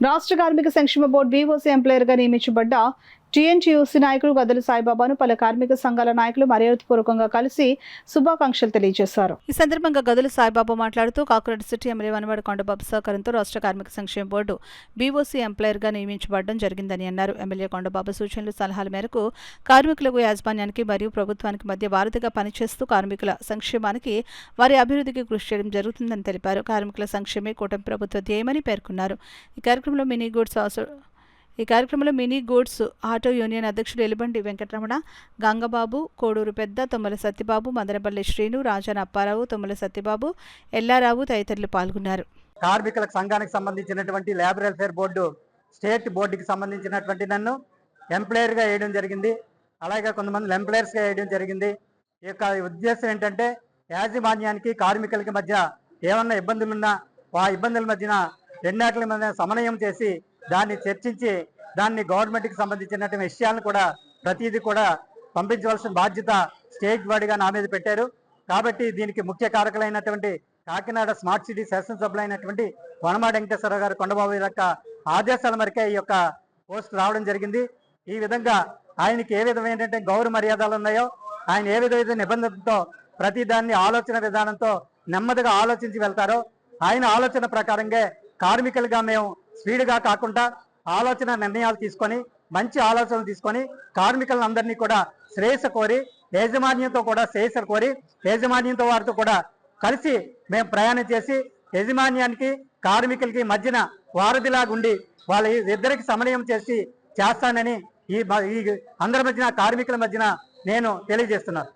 రాష్ట్ర కార్మిక సంక్షేమ బోర్డు బీఓసీ ఎంప్లాయర్గా నియమించబడ్డ టీఎన్టీయూసీ నాయకులు గద్దెల సాయిబాబాను పలు కార్మిక సంఘాల నాయకులు మర్యాదపూర్వకంగా కలిసి శుభాకాంక్షలు తెలియజేశారు. ఈ సందర్భంగా గద్దెల సాయిబాబా మాట్లాడుతూ కాకినాడ సిటీ ఎమ్మెల్యే వనవాడ కొండబాబు సహకారంతో రాష్ట్ర కార్మిక సంక్షేమ బోర్డు బీఓసీ ఎంప్లాయర్గా నియమించబడడం జరిగిందని అన్నారు. ఎమ్మెల్యే కొండబాబు సూచనలు సలహాల మేరకు కార్మికులకు యాజమాన్యానికి మరియు ప్రభుత్వానికి మధ్య వారధిగా పనిచేస్తూ కార్మికుల సంక్షేమానికి వారి అభివృద్ధికి కృషి చేయడం జరుగుతుందని తెలిపారు. కార్మికుల సంక్షేమే కూటమి ప్రభుత్వ ధ్యేయమని పేర్కొన్నారు. ఈ కార్యక్రమంలో మినీ గూడ్స్ ఆటో యూనియన్ అధ్యక్షుడు ఎలిబండి వెంకటరమణ, గంగబాబు, కోడూరు పెద్ద, తుమ్మల సత్యబాబు, మదనపల్లి శ్రీను, రాజన అప్పారావు, తుమ్మల సత్యబాబు, ఎల్లారావు తదితరులు పాల్గొన్నారు. కార్మికుల సంఘానికి సంబంధించినటువంటి లేబర్ వెల్ఫేర్ బోర్డు స్టేట్ బోర్డుకి సంబంధించినటువంటి నన్ను ఎంప్లాయర్గా వేయడం జరిగింది. అలాగే కొంతమంది ఎంప్లాయర్స్గా వేయడం జరిగింది. ఈ యొక్క ఉద్దేశం ఏంటంటే యాజమాన్యానికి కార్మికులకి మధ్య ఏమన్నా ఇబ్బందులున్నా ఆ ఇబ్బందుల మధ్యన రెండాట్ల మధ్య సమన్వయం చేసి దాన్ని చర్చించి దాన్ని గవర్నమెంట్కి సంబంధించినటువంటి విషయాలను కూడా ప్రతిదీ కూడా పంపించవలసిన బాధ్యత స్టేట్ బాడీగా నా మీద పెట్టారు. కాబట్టి దీనికి ముఖ్య కారకులైనటువంటి కాకినాడ స్మార్ట్ సిటీ శాసనసభ్యులైనటువంటి వనమాడి వెంకటేశ్వరరావు గారు కొండబాబు యొక్క ఆదేశాల మేరకే ఈ యొక్క పోస్ట్ రావడం జరిగింది. ఈ విధంగా ఆయనకి ఏ విధమైనటువంటి గౌరవ మర్యాదలు ఉన్నాయో ఆయన ఏ విధమైన నిబంధనలతో ప్రతి దాన్ని ఆలోచన విధానంతో నెమ్మదిగా ఆలోచించి వెళ్తారో ఆయన ఆలోచన ప్రకారంగా కార్మికులుగా మేము స్పీడ్గా కాకుండా ఆలోచన నిర్ణయాలు తీసుకొని మంచి ఆలోచనలు తీసుకొని కార్మికులందరినీ కూడా శ్రేయస్సు కోరి యాజమాన్యంతో కూడా శ్రేయస్సు కోరి యాజమాన్యంతో వారితో కూడా కలిసి మేము ప్రయాణం చేసి యాజమాన్యానికి కార్మికులకి మధ్యన వారధిలాగుండి వాళ్ళ ఇద్దరికి సమన్వయం చేస్తానని ఈ అందరి మధ్యన కార్మికుల మధ్యన నేను తెలియజేస్తున్నాను.